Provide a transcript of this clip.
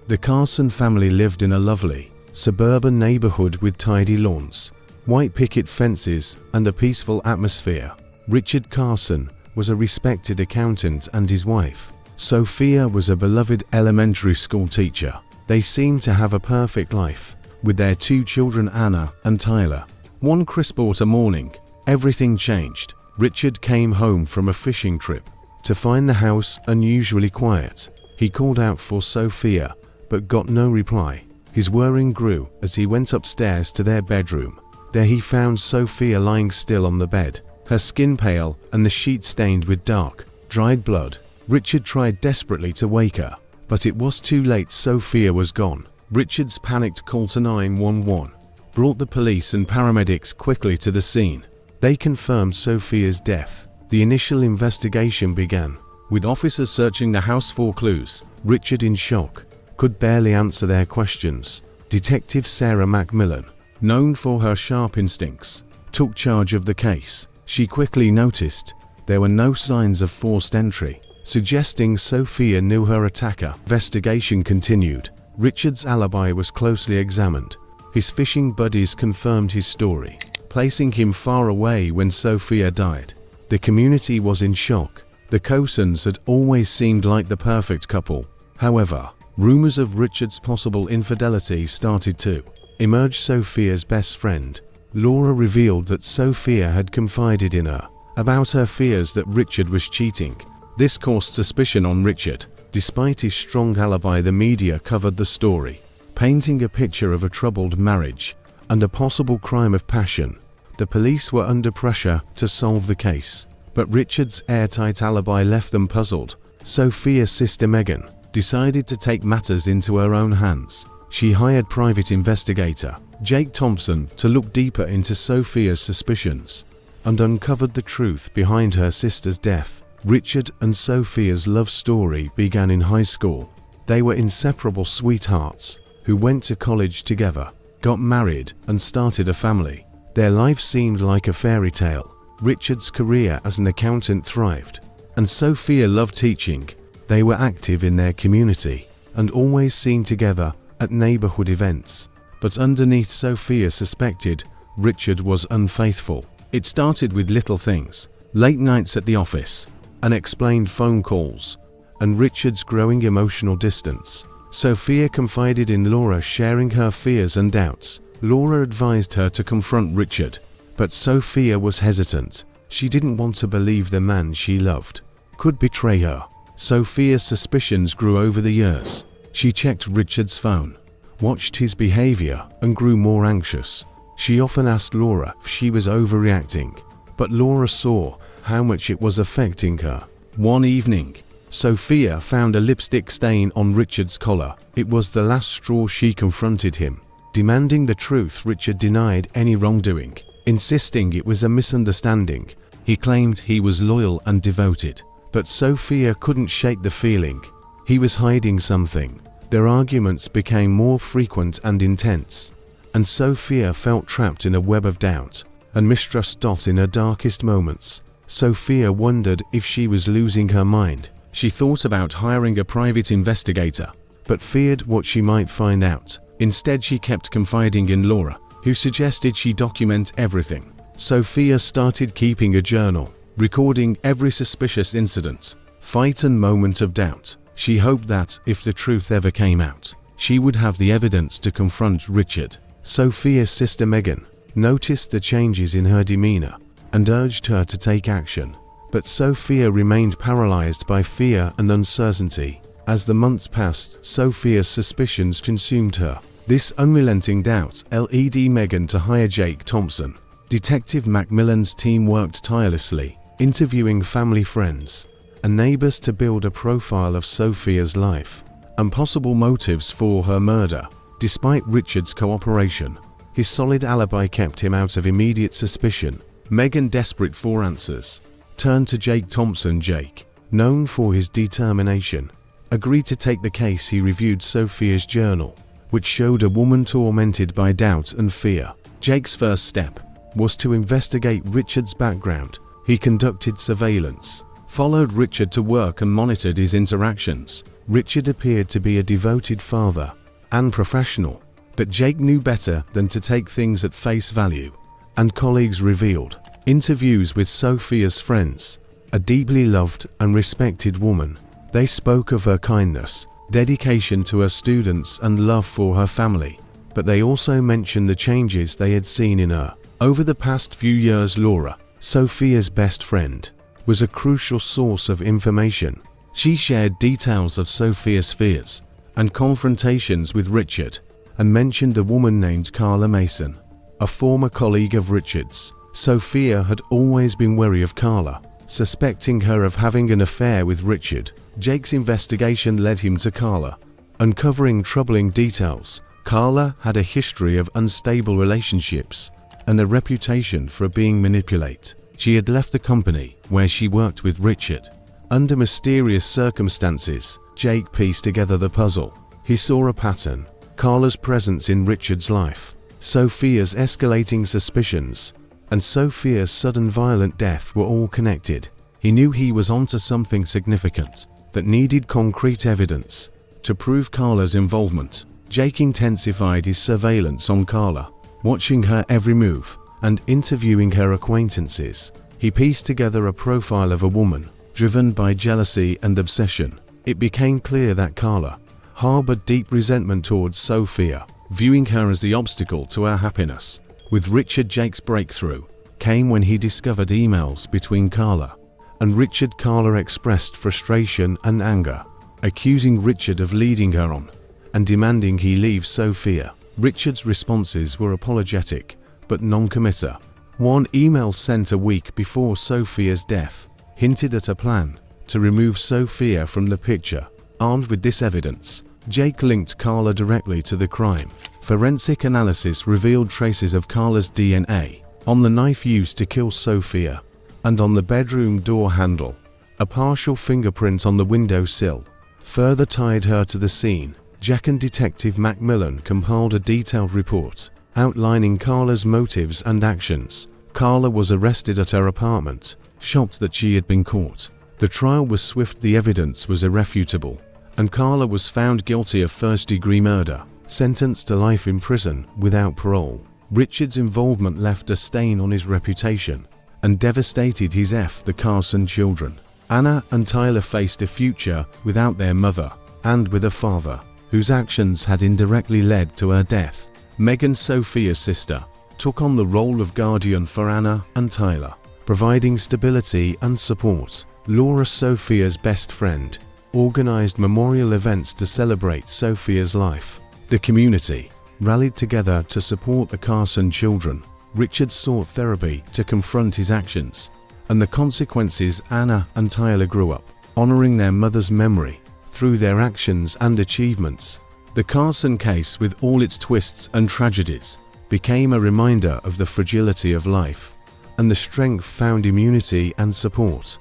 The Carson family lived in a lovely, suburban neighborhood with tidy lawns, white picket fences, and a peaceful atmosphere. Richard Carson was a respected accountant and his wife, Sophia, was a beloved elementary school teacher. They seemed to have a perfect life, with their 2 children Anna and Tyler. One crisp autumn morning, everything changed. Richard came home from a fishing trip to find the house unusually quiet. He called out for Sophia, but got no reply. His worrying grew as he went upstairs to their bedroom. There he found Sophia lying still on the bed, her skin pale and the sheet stained with dark, dried blood. Richard tried desperately to wake her, but it was too late. Sophia was gone. Richard's panicked call to 911 brought the police and paramedics quickly to the scene. They confirmed Sophia's death. The initial investigation began, with officers searching the house for clues. Richard, in shock, could barely answer their questions. Detective Sarah McMillan, known for her sharp instincts, took charge of the case. She quickly noticed there were no signs of forced entry, suggesting Sophia knew her attacker. Investigation continued. Richard's alibi was closely examined. His fishing buddies confirmed his story, placing him far away when Sophia died. The community was in shock. The Carsons had always seemed like the perfect couple. However, rumors of Richard's possible infidelity started to emerge. Sophia's best friend, Laura, revealed that Sophia had confided in her about her fears that Richard was cheating. This caused suspicion on Richard. Despite his strong alibi, the media covered the story, painting a picture of a troubled marriage and a possible crime of passion. The police were under pressure to solve the case, but Richard's airtight alibi left them puzzled. Sophia's sister Megan decided to take matters into her own hands. She hired private investigator Jake Thompson to look deeper into Sophia's suspicions and uncovered the truth behind her sister's death. Richard and Sophia's love story began in high school. They were inseparable sweethearts who went to college together, got married, and started a family. Their life seemed like a fairy tale. Richard's career as an accountant thrived, and Sophia loved teaching. They were active in their community and always seen together at neighborhood events. But underneath, Sophia suspected Richard was unfaithful. It started with little things: late nights at the office, unexplained phone calls, and Richard's growing emotional distance. Sophia confided in Laura, sharing her fears and doubts. Laura advised her to confront Richard, but Sophia was hesitant. She didn't want to believe the man she loved could betray her. Sophia's suspicions grew over the years. She checked Richard's phone, watched his behavior, and grew more anxious. She often asked Laura if she was overreacting, but Laura saw how much it was affecting her. One evening, Sophia found a lipstick stain on Richard's collar. It was the last straw. She confronted him, demanding the truth. Richard denied any wrongdoing, insisting it was a misunderstanding. He claimed he was loyal and devoted, but Sophia couldn't shake the feeling he was hiding something. Their arguments became more frequent and intense, and Sophia felt trapped in a web of doubt and mistrust. In her darkest moments, Sophia wondered if she was losing her mind. She thought about hiring a private investigator, but feared what she might find out. Instead, she kept confiding in Laura, who suggested she document everything. Sophia started keeping a journal, recording every suspicious incident, fight, and moment of doubt. She hoped that, if the truth ever came out, she would have the evidence to confront Richard. Sophia's sister Megan noticed the changes in her demeanor and urged her to take action, but Sophia remained paralyzed by fear and uncertainty. As the months passed, Sophia's suspicions consumed her. This unrelenting doubt led Megan to hire Jake Thompson. Detective McMillan's team worked tirelessly, interviewing family, friends, and neighbors to build a profile of Sophia's life and possible motives for her murder. Despite Richard's cooperation, his solid alibi kept him out of immediate suspicion. Megan, desperate for answers, turned to Jake Thompson. Jake, known for his determination, agreed to take the case. He reviewed Sophia's journal, which showed a woman tormented by doubt and fear. Jake's first step was to investigate Richard's background. He conducted surveillance, followed Richard to work, and monitored his interactions Richard appeared to be a devoted father and professional, but Jake knew better than to take things at face value, and colleagues revealed interviews with Sophia's friends, a deeply loved and respected woman. They spoke of her kindness, dedication to her students, and love for her family, but they also mentioned the changes they had seen in her. Over the past few years, Laura, Sophia's best friend, was a crucial source of information. She shared details of Sophia's fears and confrontations with Richard, and mentioned a woman named Carla Mason, a former colleague of Richard's. Sophia had always been wary of Carla, suspecting her of having an affair with Richard. Jake's investigation led him to Carla, uncovering troubling details. Carla had a history of unstable relationships and a reputation for being manipulated. She had left the company where she worked with Richard under mysterious circumstances. Jake pieced together the puzzle. He saw a pattern: Carla's presence in Richard's life, Sophia's escalating suspicions, and Sophia's sudden violent death were all connected. He knew he was onto something significant that needed concrete evidence to prove Carla's involvement. Jake intensified his surveillance on Carla, watching her every move and interviewing her acquaintances. He pieced together a profile of a woman driven by jealousy and obsession. It became clear that Carla harbored deep resentment towards Sophia, viewing her as the obstacle to her happiness. With Richard, Jake's breakthrough came when he discovered emails between Carla and Richard. Carla expressed frustration and anger, accusing Richard of leading her on and demanding he leave Sophia. Richard's responses were apologetic but non-committal. One email sent a week before Sophia's death hinted at a plan to remove Sophia from the picture. Armed with this evidence, Jake linked Carla directly to the crime. Forensic analysis revealed traces of Carla's DNA on the knife used to kill Sophia and on the bedroom door handle. A partial fingerprint on the windowsill further tied her to the scene. Jack and Detective McMillan compiled a detailed report outlining Carla's motives and actions. Carla was arrested at her apartment, shocked that she had been caught. The trial was swift. The evidence was irrefutable, and Carla was found guilty of first-degree murder, sentenced to life in prison without parole. Richard's involvement left a stain on his reputation and devastated the Carson children. Anna and Tyler faced a future without their mother and with a father whose actions had indirectly led to her death. Megan, Sophia's sister, took on the role of guardian for Anna and Tyler, providing stability and support. Laura, Sophia's best friend, organized memorial events to celebrate Sophia's life. The community rallied together to support the Carson children. Richard sought therapy to confront his actions and the consequences. Anna and Tyler grew up honoring their mother's memory through their actions and achievements. The Carson case, with all its twists and tragedies, became a reminder of the fragility of life and the strength found in immunity and support.